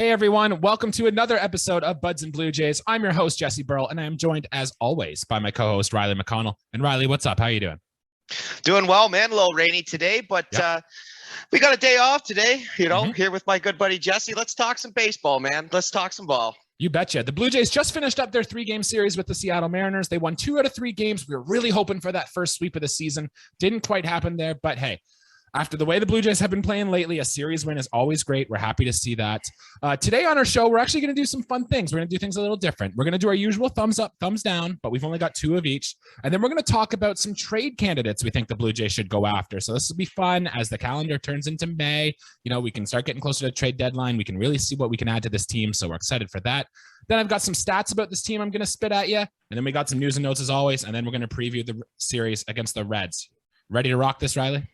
Hey everyone, welcome to another episode of Buds and Blue Jays. I'm your host, Jesse Burrell, and I am joined as always by my co-host, Riley McConnell. And Riley, what's up? How you doing? Doing well, man. A little rainy today, but we got a day off today, here with my good buddy Jesse. Let's talk some baseball, man. Let's talk some ball. You betcha. The Blue Jays just finished up their 3-game series with the Seattle Mariners. They won 2 out of 3 games. We were really hoping for that first sweep of the season. Didn't quite happen there, but hey, after the way the Blue Jays have been playing lately, a series win is always great. We're happy to see that. Today on our show, we're actually going to do some fun things. We're going to do things a little different. We're going to do our usual thumbs up, thumbs down, but we've only got 2 of each. And then we're going to talk about some trade candidates we think the Blue Jays should go after. So this will be fun as the calendar turns into May. We can start getting closer to the trade deadline. We can really see what we can add to this team. So we're excited for that. Then I've got some stats about this team I'm going to spit at you. And then we got some news and notes as always. And then we're going to preview the series against the Reds. Ready to rock this, Riley?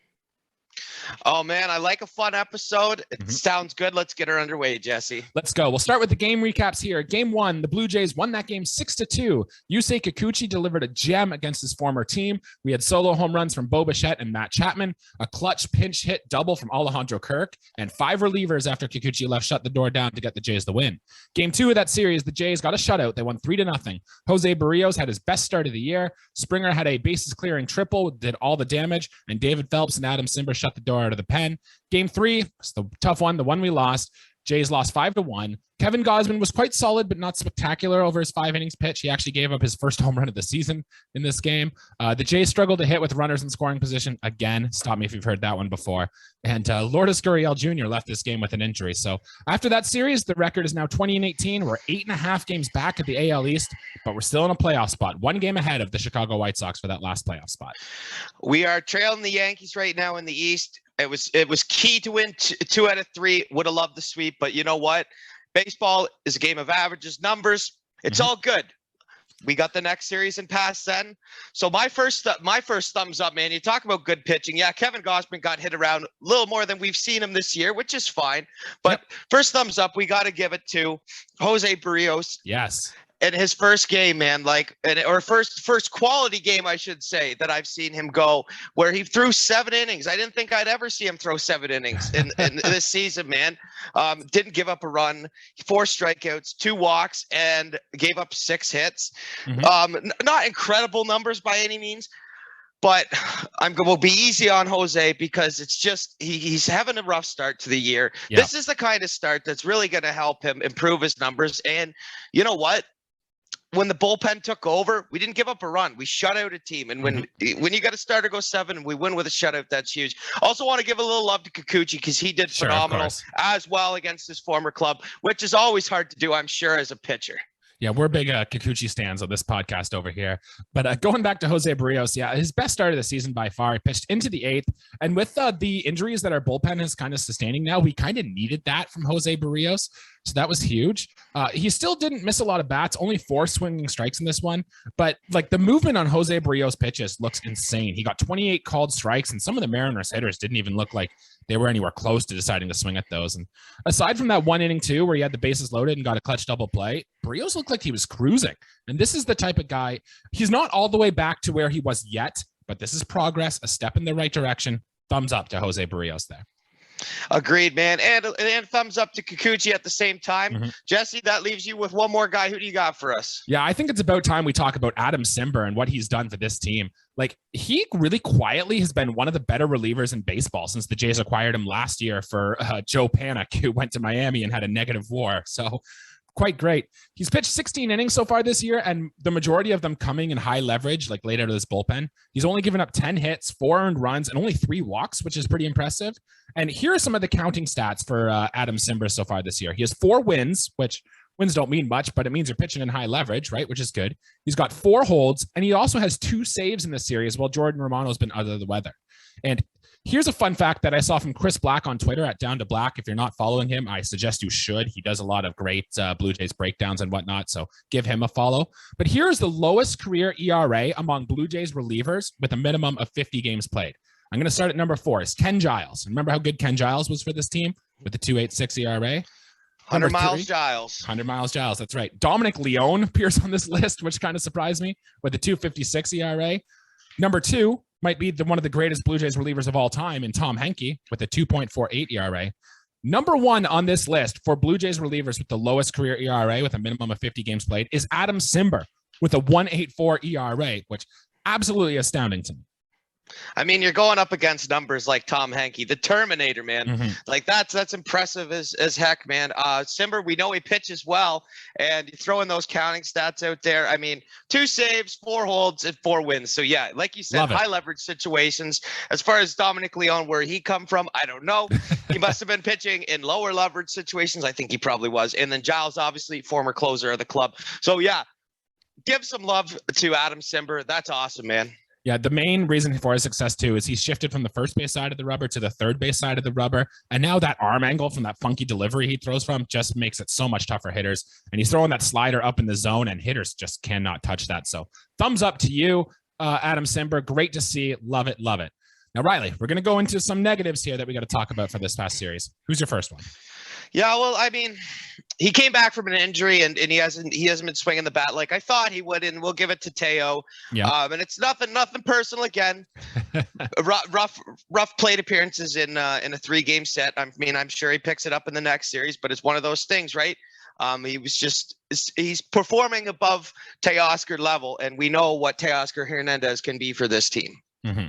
Oh, man, I like a fun episode. It sounds good. Let's get her underway, Jesse. Let's go. We'll start with the game recaps here. Game 1, the Blue Jays won that game 6-2. Yusei Kikuchi delivered a gem against his former team. We had solo home runs from Bo Bichette and Matt Chapman, a clutch pinch hit double from Alejandro Kirk, and 5 relievers after Kikuchi left shut the door down to get the Jays the win. Game 2 of that series, the Jays got a shutout. They won 3-0. Jose Berrios had his best start of the year. Springer had a bases clearing triple, did all the damage, and David Phelps and Adam Cimber shut the door out of the pen. Game 3, it's the tough one, the one we lost. Jays lost 5-1. Kevin Gausman was quite solid, but not spectacular over his 5 innings pitch. He actually gave up his first home run of the season in this game. The Jays struggled to hit with runners in scoring position again. Stop me if you've heard that one before. And Lourdes Gurriel Jr. left this game with an injury. So after that series, the record is now 20-18. We're 8.5 games back at the AL East, but we're still in a playoff spot. 1 game ahead of the Chicago White Sox for that last playoff spot. We are trailing the Yankees right now in the East. It was key to win 2 out of 3. Would have loved the sweep, but you know what? Baseball is a game of averages, numbers. It's all good. We got the next series and past then. So my first thumbs up, man. You talk about good pitching. Yeah, Kevin Gausman got hit around a little more than we've seen him this year, which is fine. But first thumbs up, we got to give it to Jose Berrios. Yes. In his first game, man, or first quality game, I should say, that I've seen him go, where he threw 7 innings. I didn't think I'd ever see him throw 7 innings in this season, man. Didn't give up a run, 4 strikeouts, 2 walks, and gave up 6 hits. Not incredible numbers by any means, but we'll be easy on Jose because it's just he's having a rough start to the year. Yep. This is the kind of start that's really going to help him improve his numbers. And you know what? When the bullpen took over, we didn't give up a run. We shut out a team. And when you got a starter go 7 and we win with a shutout, that's huge. Also want to give a little love to Kikuchi because he did phenomenal as well against his former club, which is always hard to do, I'm sure, as a pitcher. Yeah, we're big Kikuchi stands on this podcast over here. But going back to Jose Berrios, his best start of the season by far. He pitched into the 8th. And with the injuries that our bullpen is kind of sustaining now, we kind of needed that from Jose Berrios. So that was huge. He still didn't miss a lot of bats, only 4 swinging strikes in this one. But the movement on Jose Berrios pitches looks insane. He got 28 called strikes, and some of the Mariners hitters didn't even look like they were anywhere close to deciding to swing at those. And aside from that 1 inning, 2, where he had the bases loaded and got a clutch double play, Berrios looked like he was cruising. And this is the type of guy, he's not all the way back to where he was yet, but this is progress, a step in the right direction. Thumbs up to Jose Berrios there. Agreed, man. And thumbs up to Kikuchi at the same time. Jesse, that leaves you with one more guy. Who do you got for us? Yeah, I think it's about time we talk about Adam Cimber and what he's done for this team. He really quietly has been one of the better relievers in baseball since the Jays acquired him last year for Joe Panik, who went to Miami and had a negative WAR. So quite great. He's pitched 16 innings so far this year, and the majority of them coming in high leverage, late out of this bullpen. He's only given up 10 hits, 4 earned runs, and only 3 walks, which is pretty impressive. And here are some of the counting stats for Adam Cimber so far this year. He has 4 wins, which wins don't mean much, but it means you're pitching in high leverage, right? Which is good. He's got 4 holds, and he also has 2 saves in this series while Jordan Romano's been under the weather. And here's a fun fact that I saw from Chris Black on Twitter at Down to Black. If you're not following him, I suggest you should. He does a lot of great Blue Jays breakdowns and whatnot, so give him a follow. But here's the lowest career ERA among Blue Jays relievers with a minimum of 50 games played. I'm going to start at number 4. Is Ken Giles. Remember how good Ken Giles was for this team with the 2.86 ERA? 100 Miles Giles. 100 Miles Giles, that's right. Dominic Leone appears on this list, which kind of surprised me, with a 2.56 ERA. Number 2 might be one of the greatest Blue Jays relievers of all time in Tom Henke with a 2.48 ERA. Number one on this list for Blue Jays relievers with the lowest career ERA with a minimum of 50 games played is Adam Cimber with a 1.84 ERA, which absolutely astounding to me. I mean, you're going up against numbers like Tom Henke, the Terminator, man. Mm-hmm. Like that's impressive as heck, man. Cimber, we know he pitches well, and you throw in those counting stats out there. I mean, 2 saves, 4 holds, and 4 wins. So yeah, like you said, high leverage situations. As far as Dominic Leone, where he come from, I don't know. He must have been pitching in lower leverage situations. I think he probably was. And then Giles, obviously, former closer of the club. So yeah, give some love to Adam Cimber. That's awesome, man. Yeah, the main reason for his success, too, is he's shifted from the first base side of the rubber to the third base side of the rubber. And now that arm angle from that funky delivery he throws from just makes it so much tougher hitters. And he's throwing that slider up in the zone, and hitters just cannot touch that. So thumbs up to you, Adam Cimber. Great to see. Love it. Love it. Now, Riley, we're going to go into some negatives here that we got to talk about for this past series. Who's your first one? Yeah, well, I mean, he came back from an injury and he hasn't been swinging the bat like I thought he would, and we'll give it to Teo. Yeah. And it's nothing personal again. rough plate appearances in a 3-game set. I mean, I'm sure he picks it up in the next series, but it's one of those things, right? He's performing above Teoscar level, and we know what Teoscar Hernandez can be for this team. Mm-hmm.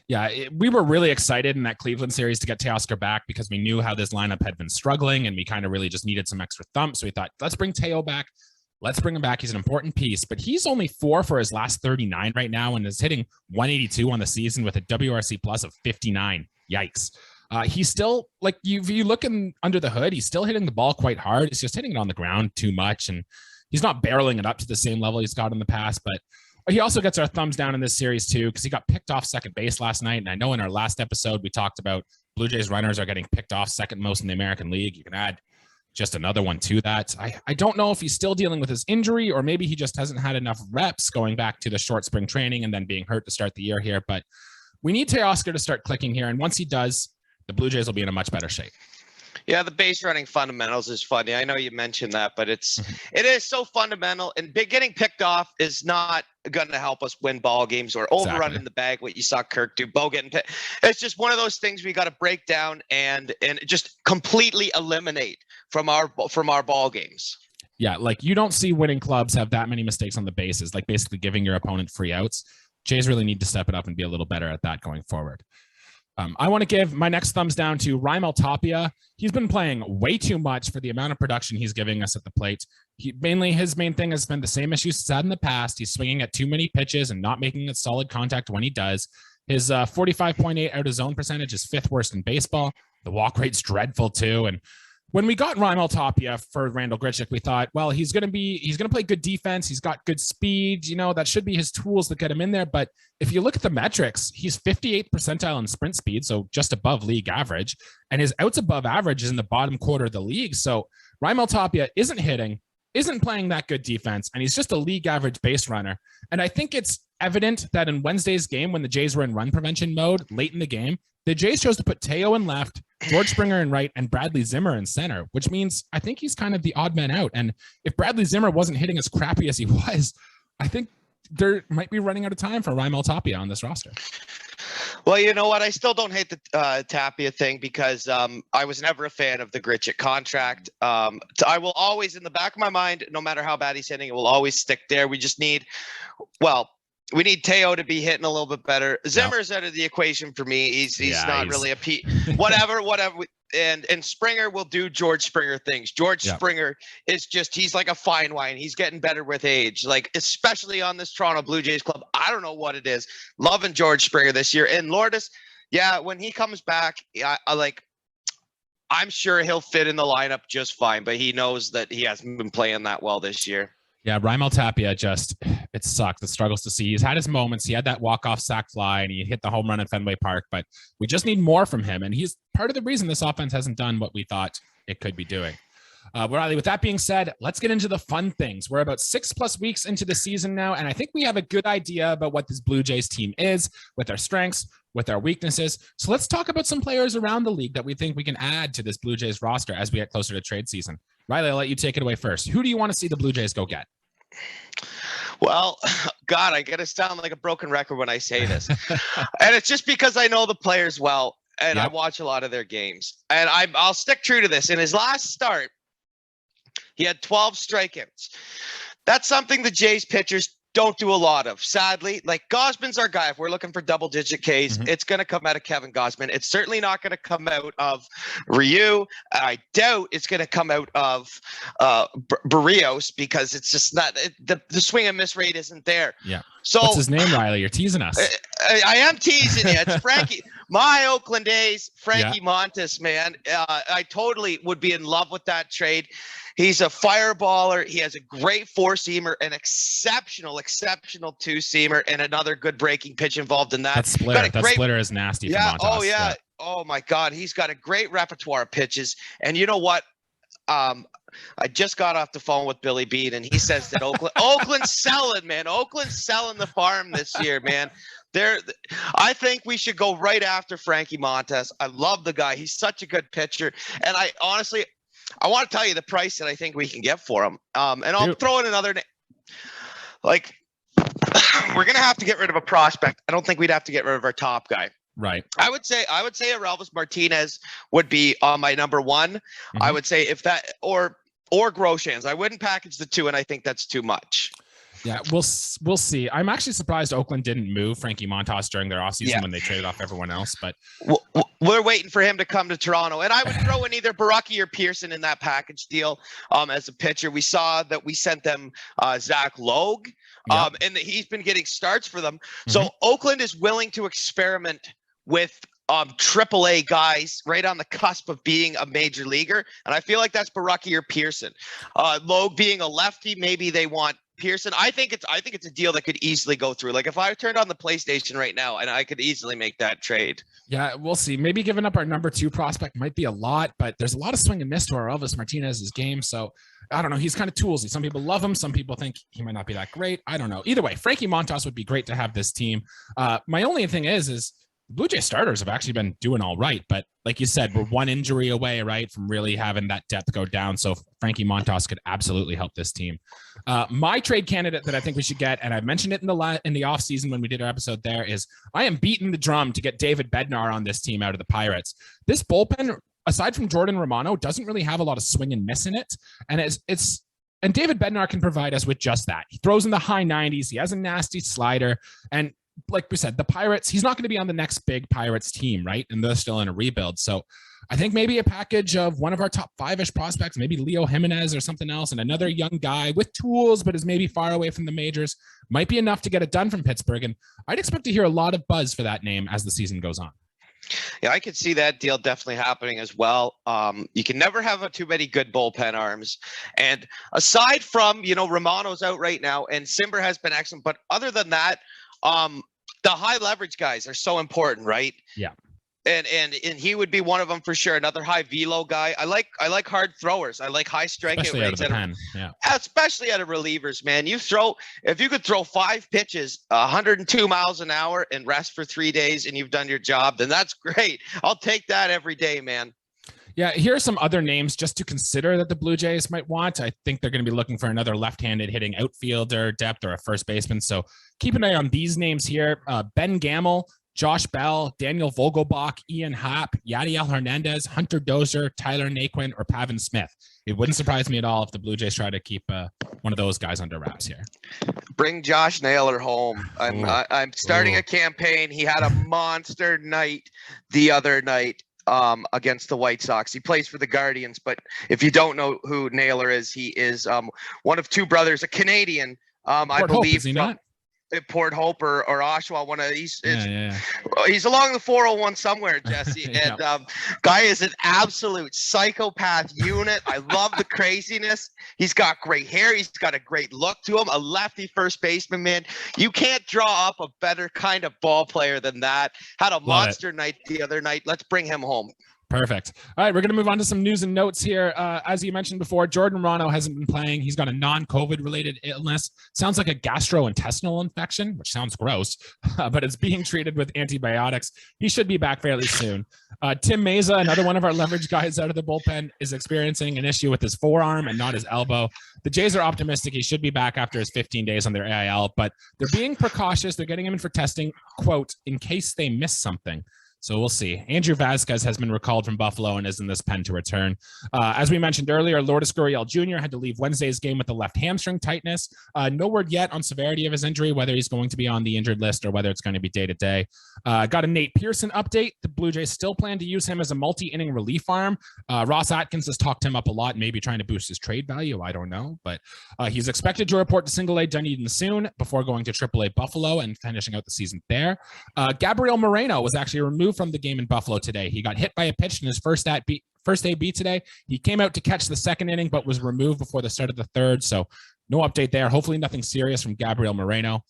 Yeah, we were really excited in that Cleveland series to get Teoscar back because we knew how this lineup had been struggling, and we kind of really just needed some extra thump. So we thought, let's bring Teo back. Let's bring him back. He's an important piece, but he's only 4 for his last 39 right now and is hitting 182 on the season with a WRC plus of 59. Yikes. He's still, like, if you look under the hood, he's still hitting the ball quite hard. He's just hitting it on the ground too much, and he's not barreling it up to the same level he's got in the past, but he also gets our thumbs down in this series, too, because he got picked off second base last night. And I know in our last episode, we talked about Blue Jays runners are getting picked off second most in the American League. You can add just another one to that. I don't know if he's still dealing with his injury, or maybe he just hasn't had enough reps going back to the short spring training and then being hurt to start the year here. But we need Teoscar to start clicking here. And once he does, the Blue Jays will be in a much better shape. Yeah, the base running fundamentals is funny. I know you mentioned that, but it is so fundamental, and getting picked off is not going to help us win ball games or overrun in the bag. What you saw Kirk do, Bo getting picked. It's just one of those things we got to break down and just completely eliminate from our ball games. Yeah, like you don't see winning clubs have that many mistakes on the bases, like basically giving your opponent free outs. Jays really need to step it up and be a little better at that going forward. I want to give my next thumbs down to Rhys Tapia. He's been playing way too much for the amount of production he's giving us at the plate. His main thing has been the same issues he's had in the past. He's swinging at too many pitches and not making a solid contact when he does. His 45.8 out of zone percentage is 5th worst in baseball. The walk rate's dreadful too. And when we got Rhys Tapia for Randal Grichuk, we thought, well, he's going to play good defense. He's got good speed. You know, that should be his tools that get him in there. But if you look at the metrics, he's 58th percentile in sprint speed, so just above league average. And his outs above average is in the bottom quarter of the league. So Rhys Tapia isn't hitting, isn't playing that good defense, and he's just a league average base runner. And I think it's evident that in Wednesday's game, when the Jays were in run prevention mode late in the game, the Jays chose to put Teo in left, George Springer in right, and Bradley Zimmer in center, which means I think he's kind of the odd man out. And if Bradley Zimmer wasn't hitting as crappy as he was, I think there might be running out of time for Rhys Tapia on this roster. Well, you know what? I still don't hate the Tapia thing because I was never a fan of the Grichuk contract. I will always, in the back of my mind, no matter how bad he's hitting, it will always stick there. We just need, we need Teo to be hitting a little bit better. Zimmer's out of the equation for me. He's not really a whatever. And Springer will do George Springer things. Springer is he's like a fine wine. He's getting better with age, like especially on this Toronto Blue Jays club. I don't know what it is. Loving George Springer this year. And Lourdes, when he comes back, I'm sure he'll fit in the lineup just fine, but he knows that he hasn't been playing that well this year. Yeah, Rhys Tapia it sucks. It struggles to see. He's had his moments. He had that walk-off sac fly, and he hit the home run at Fenway Park, but we just need more from him, and he's part of the reason this offense hasn't done what we thought it could be doing. Riley, with that being said, let's get into the fun things. We're about 6+ weeks into the season now, and I think we have a good idea about what this Blue Jays team is, with our strengths, with our weaknesses. So let's talk about some players around the league that we think we can add to this Blue Jays roster as we get closer to trade season. Riley, I'll let you take it away first. Who do you want to see the Blue Jays go get? Well, God, I gotta sound like a broken record when I say this. And it's just because I know the players well. and I watch a lot of their games. And I'll stick true to this. In his last start, he had 12 strikeouts. That's something the Jays pitchers don't do a lot of. Sadly, like Gausman's our guy. If we're looking for double-digit Ks, it's going to come out of Kevin Gausman. It's certainly not going to come out of Ryu. I doubt it's going to come out of Berrios because it's just not the swing and miss rate isn't there. Yeah. So what's his name, Riley? You're teasing us. I am teasing you. It's Frankie. My Oakland A's, Frankie Montas, man. I totally would be in love with that trade. He's a fireballer. He has a great four-seamer, an exceptional two-seamer, and another good breaking pitch involved in that. That splitter is nasty. Yeah. For Montas. Oh, yeah. Oh, my God. He's got a great repertoire of pitches. And you know what? I just got off the phone with Billy Bean, and he says that Oakland's selling, man. Oakland's selling the farm this year, man. I think we should go right after Frankie Montas. I love the guy. He's such a good pitcher. And I honestly – I want to tell you the price that I think we can get for him. And I'll throw in another name. Like, we're going to have to get rid of a prospect. I don't think we'd have to get rid of our top guy. Right. I would say Aurelvis Martinez would be on my number one. I would say if that or Groshans. I wouldn't package the two, and I think that's too much. Yeah, we'll see. I'm actually surprised Oakland didn't move Frankie Montas during their offseason when they traded off everyone else. But we're waiting for him to come to Toronto. And I would throw in either Baraki or Pearson in that package deal as a pitcher. We saw that we sent them Zach Logue, and he's been getting starts for them. So Oakland is willing to experiment with AAA guys right on the cusp of being a major leaguer. And I feel like that's Baraki or Pearson. Logue being a lefty, maybe they want Pearson. I think it's a deal that could easily go through. Like if I turned on the PlayStation right now, and I could easily make that trade. Yeah, we'll see. Maybe giving up our number 2 prospect might be a lot, but there's a lot of swing and miss to our Elvis Martinez's game. So I don't know. He's kind of toolsy. Some people love him. Some people think he might not be that great. I don't know. Either way, Frankie Montas would be great to have this team. My only thing is Blue Jay starters have actually been doing all right, but like you said, we're one injury away, right, from really having that depth go down. So Frankie Montas could absolutely help this team. My trade candidate that I think we should get, and I mentioned it in the offseason when we did our episode there, is I am beating the drum to get David Bednar on this team out of the Pirates. This bullpen, aside from Jordan Romano, doesn't really have a lot of swing and miss in it, and and David Bednar can provide us with just that. He throws in the high 90s. He has a nasty slider, and like we said, the Pirates, he's not going to be on the next big Pirates team, right? And they're still in a rebuild. So I think maybe a package of one of our top 5-ish prospects, maybe Leo Jimenez or something else, and another young guy with tools, but is maybe far away from the majors, might be enough to get it done from Pittsburgh. And I'd expect to hear a lot of buzz for that name as the season goes on. Yeah, I could see that deal definitely happening as well. You can never have too many good bullpen arms. And aside from, Romano's out right now, and Cimber has been excellent. But other than that, the high leverage guys are so important, right? Yeah. And he would be one of them for sure. Another high velo guy. I like hard throwers. I like high strikeout rates. Especially out of relievers, man. If you could throw 5 pitches, 102 miles an hour and rest for 3 days and you've done your job, then that's great. I'll take that every day, man. Yeah, here are some other names just to consider that the Blue Jays might want. I think they're going to be looking for another left-handed hitting outfielder depth or a first baseman. So keep an eye on these names here. Ben Gamel, Josh Bell, Daniel Vogelbach, Ian Happ, Yadiel Hernandez, Hunter Dozier, Tyler Naquin, or Pavin Smith. It wouldn't surprise me at all if the Blue Jays try to keep one of those guys under wraps here. Bring Josh Naylor home. I'm starting a campaign. He had a monster night the other night against the White Sox. He plays for the Guardians, but if you don't know who Naylor is, he is one of 2 brothers, a Canadian, I believe. Is he not? Port Hope or Oshawa, one of these. He's along the 401 somewhere, Jesse. And guy is an absolute psychopath unit. I love the craziness. He's got great hair. He's got a great look to him. A lefty first baseman, man. You can't draw up a better kind of ball player than that. Had a monster night the other night. Let's bring him home. Perfect. All right, we're going to move on to some news and notes here. As you mentioned before, Jordan Romano hasn't been playing. He's got a non-COVID related illness. Sounds like a gastrointestinal infection, which sounds gross, but it's being treated with antibiotics. He should be back fairly soon. Tim Meza, another one of our leverage guys out of the bullpen, is experiencing an issue with his forearm and not his elbow. The Jays are optimistic he should be back after his 15 days on their AIL, but they're being precautious. They're getting him in for testing, quote, in case they miss something. So we'll see. Andrew Vasquez has been recalled from Buffalo and is in this pen to return. As we mentioned earlier, Lourdes Gurriel Jr. had to leave Wednesday's game with the left hamstring tightness. No word yet on severity of his injury, whether he's going to be on the injured list or whether it's going to be day-to-day. Got a Nate Pearson update. The Blue Jays still plan to use him as a multi-inning relief arm. Ross Atkins has talked him up a lot, maybe trying to boost his trade value. I don't know, but he's expected to report to single A Dunedin soon before going to triple A Buffalo and finishing out the season there. Gabriel Moreno was actually removed from the game in Buffalo today. He got hit by a pitch in his first AB today. He came out to catch the second inning, but was removed before the start of the third. So no update there. Hopefully nothing serious from Gabriel Moreno.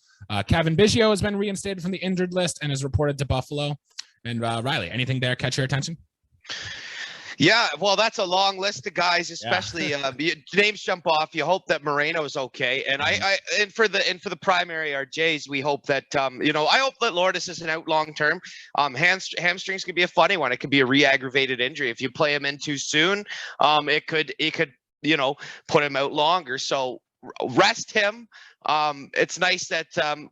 Kevin Biggio has been reinstated from the injured list and is reported to Buffalo. And Riley, anything there catch your attention? Yeah, well, that's a long list of guys, especially names jump off. You hope that Moreno is okay, and and for the primary RJs, we hope that I hope that Lourdes isn't out long term. Hamstrings could be a funny one. It could be a re-aggravated injury if you play him in too soon. It could put him out longer. So rest him. It's nice that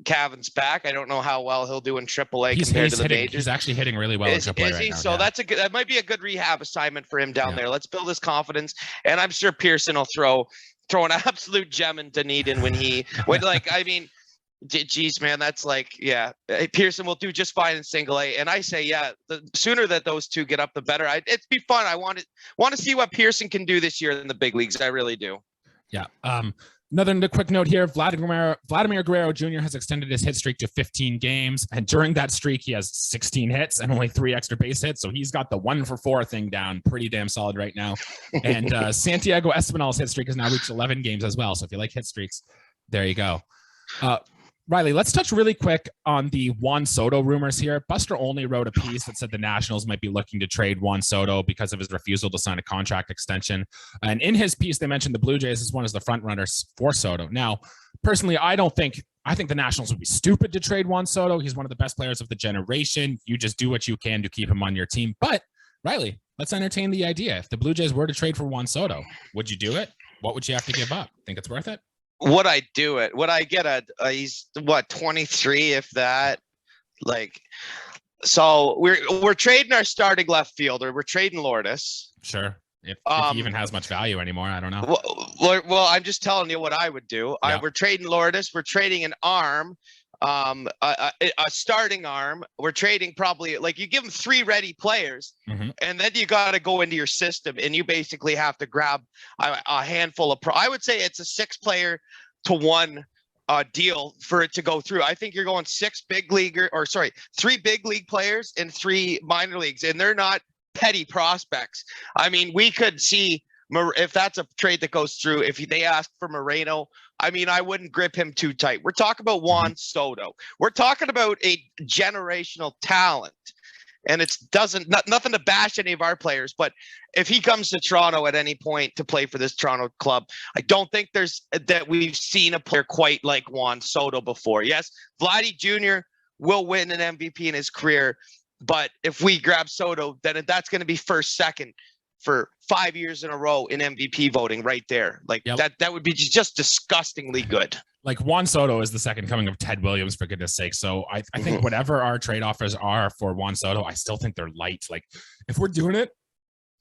Cavan's back. I don't know how well he'll do in AAA compared to the majors. He's actually hitting really well in AAA right now. So that might be a good rehab assignment for him down there. Let's build his confidence, and I'm sure Pearson will throw an absolute gem in Dunedin geez, man, that's Pearson will do just fine in single A. And I say, the sooner that those two get up, the better. It'd be fun. I want to see what Pearson can do this year in the big leagues. I really do. Yeah. Another quick note here, Vladimir Guerrero Jr. has extended his hit streak to 15 games. And during that streak, he has 16 hits and only 3 extra base hits. So he's got the 1-for-4 thing down pretty damn solid right now. And Santiago Espinal's hit streak has now reached 11 games as well. So if you like hit streaks, there you go. Riley, let's touch really quick on the Juan Soto rumors here. Buster Olney wrote a piece that said the Nationals might be looking to trade Juan Soto because of his refusal to sign a contract extension. And in his piece, they mentioned the Blue Jays as one of the front runners for Soto. Now, personally, I think the Nationals would be stupid to trade Juan Soto. He's one of the best players of the generation. You just do what you can to keep him on your team. But Riley, let's entertain the idea. If the Blue Jays were to trade for Juan Soto, would you do it? What would you have to give up? Think it's worth it? Would I do it? Would I get he's 23, if that? So we're trading our starting left fielder. We're trading Lourdes. Sure. If he even has much value anymore, I don't know. Well, I'm just telling you what I would do. Yeah. We're trading Lourdes. We're trading an arm, a starting arm. We're trading probably you give them 3 ready players, and then you got to go into your system, and you basically have to grab a handful of I would say it's a 6-player to 1 deal for it to go through. I think you're going 3 big league players and 3 minor leagues, and they're not petty prospects. I mean, we could see if that's a trade that goes through, if they ask for Moreno, I mean, I wouldn't grip him too tight. We're talking about Juan Soto. We're talking about a generational talent. And it's nothing to bash any of our players, but if he comes to Toronto at any point to play for this Toronto club, I don't think we've seen a player quite like Juan Soto before. Yes, Vladdy Jr. will win an MVP in his career, but if we grab Soto, then that's going to be first, second for 5 years in a row in MVP voting right there. That would be just disgustingly good. Juan Soto is the second coming of Ted Williams, for goodness sake. So I think whatever our trade offers are for Juan Soto, I still think they're light. If we're doing it,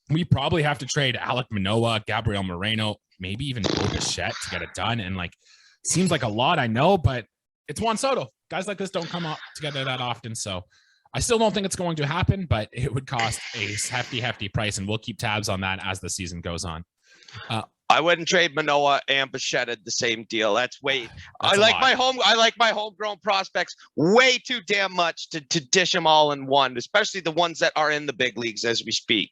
we probably have to trade Alek Manoah, Gabriel Moreno, maybe even Bo Bichette to get it done. And seems like a lot, I know, but it's Juan Soto. Guys like this don't come up together that often. So I still don't think it's going to happen, but it would cost a hefty price, and we'll keep tabs on that as the season goes on. I wouldn't trade Manoah and Bichette at the same deal. I like my homegrown prospects way too damn much to dish them all in one, especially the ones that are in the big leagues as we speak.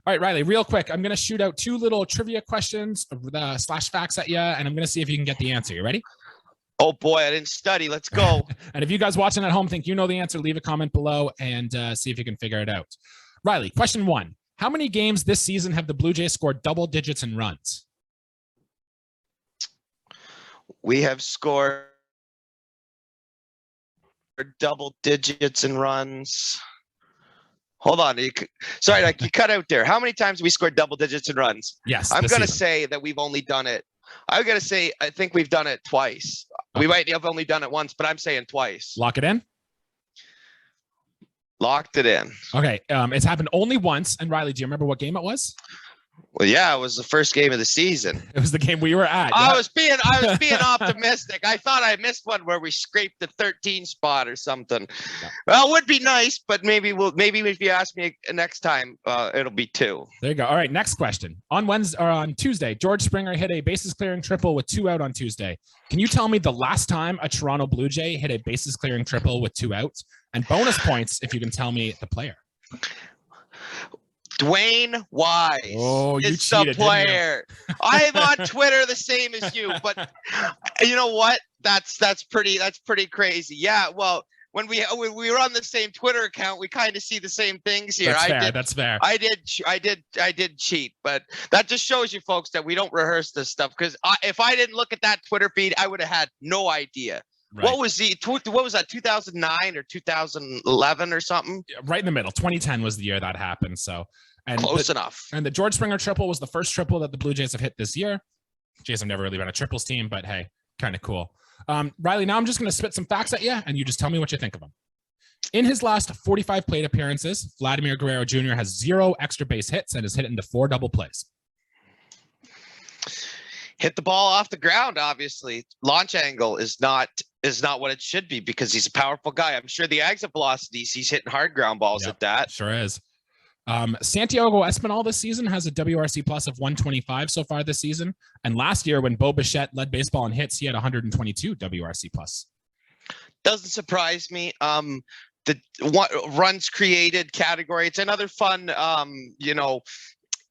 All right, Riley, real quick, I'm going to shoot out 2 little trivia questions / facts at you, and I'm going to see if you can get the answer. You ready? Oh boy, I didn't study. Let's go. And if you guys watching at home think you know the answer, leave a comment below and see if you can figure it out. Riley, question 1. How many games this season have the Blue Jays scored double digits in runs? We have scored double digits in runs. Hold on. You cut out there. How many times have we scored double digits in runs? Yes. I'm going to say that we've only done it. I'm going to say I think we've done it twice. Okay. We might have only done it once, but I'm saying twice. Lock it in. Locked it in. Okay. It's happened only once. And Riley, do you remember what game it was? Well, yeah, it was the first game of the season. It was the game we were at. I was being optimistic. I thought I missed one where we scraped the 13 spot or something. Yeah. Well, it would be nice, but maybe if you ask me next time, it'll be 2. There you go. All right, next question. On Tuesday, George Springer hit a bases clearing triple with 2 out on Tuesday. Can you tell me the last time a Toronto Blue Jay hit a bases clearing triple with 2 outs? And bonus points if you can tell me the player. Dwayne Wise is the player. I am on Twitter the same as you, but you know what? That's pretty crazy. Yeah, well, when we were on the same Twitter account, we kind of see the same things here. That's fair. I did cheat, but that just shows you folks that we don't rehearse this stuff, because if I didn't look at that Twitter feed, I would have had no idea. Right. What was that, 2009 or 2011 or something? Right in the middle. 2010 was the year that happened. So close enough. And the George Springer triple was the first triple that the Blue Jays have hit this year. Jays have never really been a triples team, but hey, kind of cool. Riley, now I'm just going to spit some facts at you, and you just tell me what you think of them. In his last 45 plate appearances, Vladimir Guerrero Jr. has 0 extra base hits and has hit into 4 double plays. Hit the ball off the ground, obviously. Launch angle is not what it should be, because he's a powerful guy. I'm sure the exit velocities, he's hitting hard ground balls at that. Sure is. Santiago Espinal this season has a WRC plus of 125 so far this season. And last year, when Bo Bichette led baseball in hits, he had 122 WRC plus. Doesn't surprise me. The runs created category, it's another fun,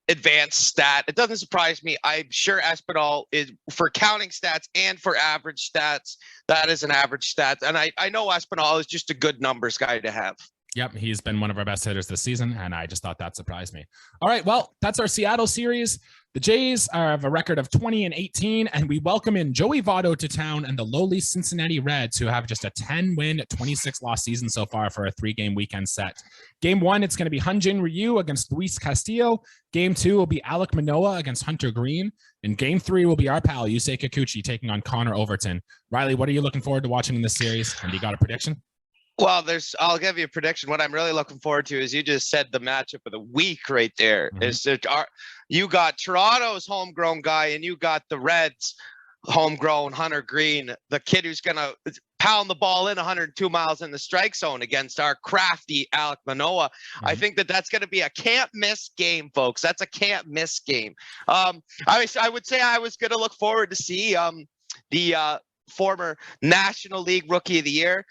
advanced stat. It doesn't surprise me. I'm sure Espinal is, for counting stats and for average stats, that is an average stat. And I know Espinal is just a good numbers guy to have. Yep, he's been one of our best hitters this season, and I just thought that surprised me. All right, well, that's our Seattle series. The Jays have a record of 20-18, and we welcome in Joey Votto to town and the lowly Cincinnati Reds, who have just a 10-win, 26-loss season so far for a 3-game weekend set. Game 1, it's going to be Hyun-Jin Ryu against Luis Castillo. Game 2 will be Alek Manoah against Hunter Green. And Game 3 will be our pal, Yusei Kikuchi, taking on Connor Overton. Riley, what are you looking forward to watching in this series? And you got a prediction? Well, I'll give you a prediction. What I'm really looking forward to is, you just said the matchup of the week right there. Mm-hmm. Is that you got Toronto's homegrown guy, and you got the Reds homegrown Hunter Green, the kid who's going to pound the ball in 102 miles in the strike zone against our crafty Alek Manoah. Mm-hmm. I think that's going to be a can't miss game, folks. That's a can't miss game. I would say I was going to look forward to see the former National League Rookie of the Year,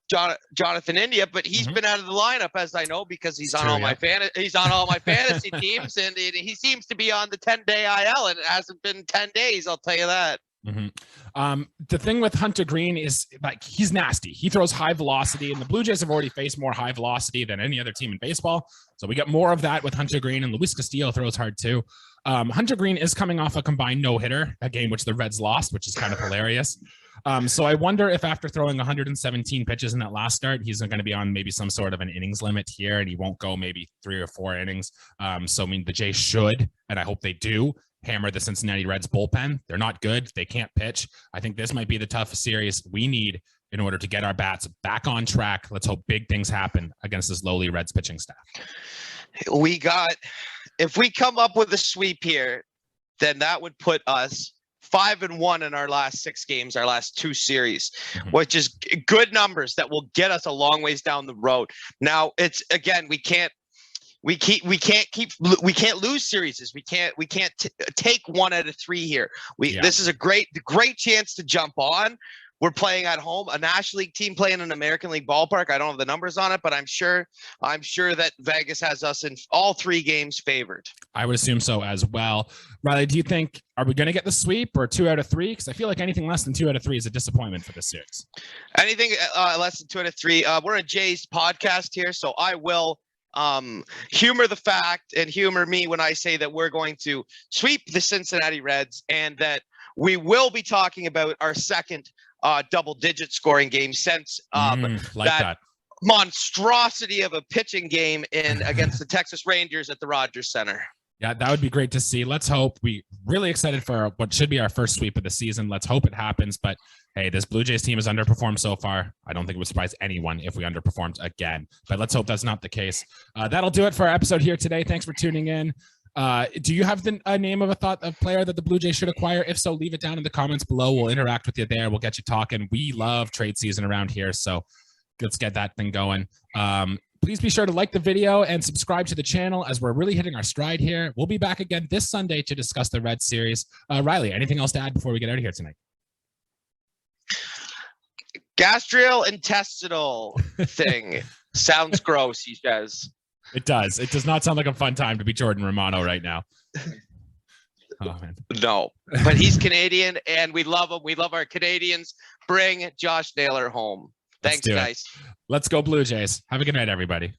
Jonathan India, but he's been out of the lineup, as I know, because he's on all my fantasy teams, and he seems to be on the 10-day IL, and it hasn't been 10 days, I'll tell you that. Mm-hmm. The thing with Hunter Green is, like, he's nasty. He throws high velocity, and the Blue Jays have already faced more high velocity than any other team in baseball. So we get more of that with Hunter Green, and Luis Castillo throws hard too. Hunter Green is coming off a combined no-hitter, a game which the Reds lost, which is kind of hilarious. So I wonder if after throwing 117 pitches in that last start, he's going to be on maybe some sort of an innings limit here, and he won't go maybe 3 or 4 innings. So, I mean, the Jays should, and I hope they do, hammer the Cincinnati Reds bullpen. They're not good. They can't pitch. I think this might be the toughest series we need in order to get our bats back on track. Let's hope big things happen against this lowly Reds pitching staff. If we come up with a sweep here, then that would put us 5-1 in our last 6 games, our last 2 series, which is good numbers that will get us a long ways down the road. Now, it's, again, we can't lose series. We can't take 1 out of 3 here. This is a great chance to jump on. We're playing at home, a National League team playing an American League ballpark. I don't have the numbers on it, but I'm sure that Vegas has us in all 3 games favored. I would assume so as well. Riley, do you think, are we going to get the sweep, or 2 out of 3? Because I feel like anything less than 2 out of 3 is a disappointment for this series. Anything less than 2 out of 3. We're a Jays podcast here, so I will humor the fact and humor me when I say that we're going to sweep the Cincinnati Reds, and that we will be talking about our second double-digit scoring game since that monstrosity of a pitching game against the Texas Rangers at the Rogers Center. Yeah, that would be great to see. Let's hope. We're really excited for what should be our first sweep of the season. Let's hope it happens. But hey, this Blue Jays team has underperformed so far. I don't think it would surprise anyone if we underperformed again, but let's hope that's not the case. That'll do it for our episode here today. Thanks for tuning in. Do you have the name of a thought of player that the Blue Jays should acquire? If so, leave it down in the comments below. We'll interact with you there. We'll get you talking. We love trade season around here, so let's get that thing going. Please be sure to like the video and subscribe to the channel as we're really hitting our stride here. We'll be back again this Sunday to discuss the Reds series. Riley, anything else to add before we get out of here tonight? Gastrointestinal thing. Sounds gross, he says. It does. It does not sound like a fun time to be Jordan Romano right now. Oh, man. No, but he's Canadian and we love him. We love our Canadians. Bring Josh Naylor home. Thanks, guys. Let's go Blue Jays. Have a good night, everybody.